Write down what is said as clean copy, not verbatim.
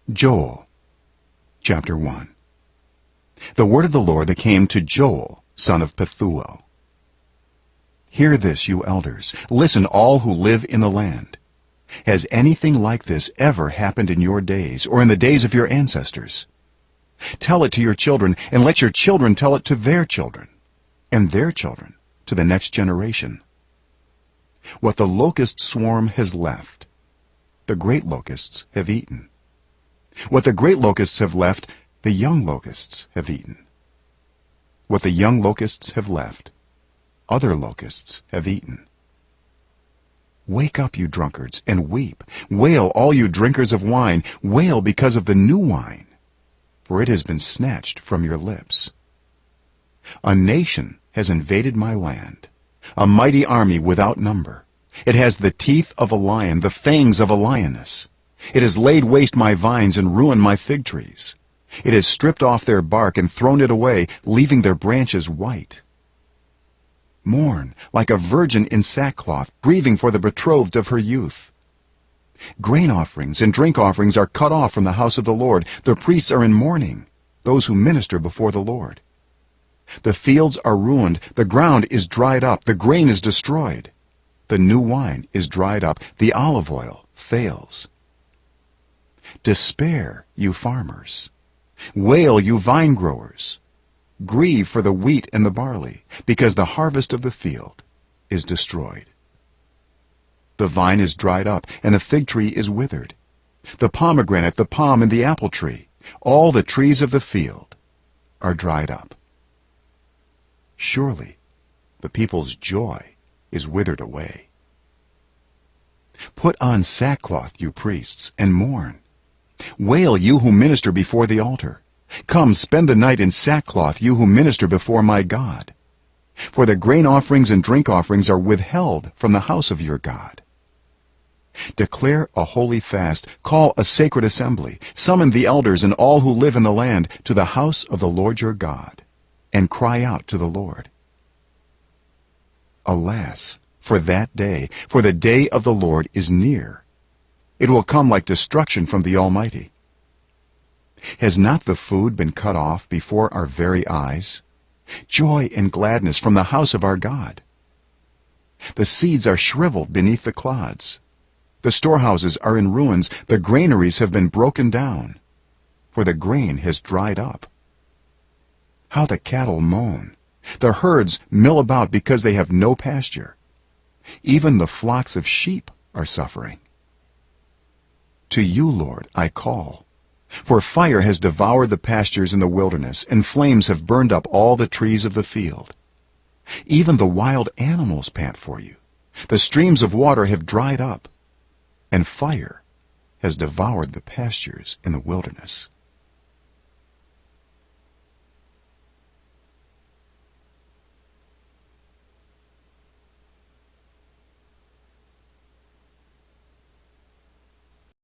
Joel, chapter 1. The word of the Lord that came to Joel, son of Pethuel. Hear this, you elders. Listen, all who live in the land. Has anything like this ever happened in your days, or in the days of your ancestors? Tell it to your children, and let your children tell it to their children, and their children to the next generation. What the locust swarm has left, the great locusts have eaten. What the great locusts have left, the young locusts have eaten. What the young locusts have left, other locusts have eaten. Wake up, you drunkards, and weep. Wail, all you drinkers of wine. Wail because of the new wine, for it has been snatched from your lips. A nation has invaded my land, a mighty army without number. It has the teeth of a lion, the fangs of a lioness. It has laid waste my vines and ruined my fig trees. It has stripped off their bark and thrown it away, leaving their branches white. Mourn like a virgin in sackcloth, grieving for the betrothed of her youth. Grain offerings and drink offerings are cut off from the house of the Lord. The priests are in mourning, those who minister before the Lord. The fields are ruined, the ground is dried up, the grain is destroyed. The new wine is dried up, the olive oil fails. Despair, you farmers. Wail, you vine growers. Grieve for the wheat and the barley, because the harvest of the field is destroyed. The vine is dried up, and the fig tree is withered. The pomegranate, the palm, and the apple tree, all the trees of the field, are dried up. Surely the people's joy is withered away. Put on sackcloth, you priests, and mourn. Wail, you who minister before the altar. Come, spend the night in sackcloth, you who minister before my God. For the grain offerings and drink offerings are withheld from the house of your God. Declare a holy fast, call a sacred assembly, summon the elders and all who live in the land to the house of the Lord your God, and cry out to the Lord. Alas, for that day, for the day of the Lord is near. It will come like destruction from the Almighty. Has not the food been cut off before our very eyes? Joy and gladness from the house of our God. The seeds are shriveled beneath the clods. The storehouses are in ruins. The granaries have been broken down, for the grain has dried up. How the cattle moan. The herds mill about because they have no pasture. Even the flocks of sheep are suffering. To you, Lord, I call. For fire has devoured the pastures in the wilderness, and flames have burned up all the trees of the field. Even the wild animals pant for you. The streams of water have dried up, and fire has devoured the pastures in the wilderness.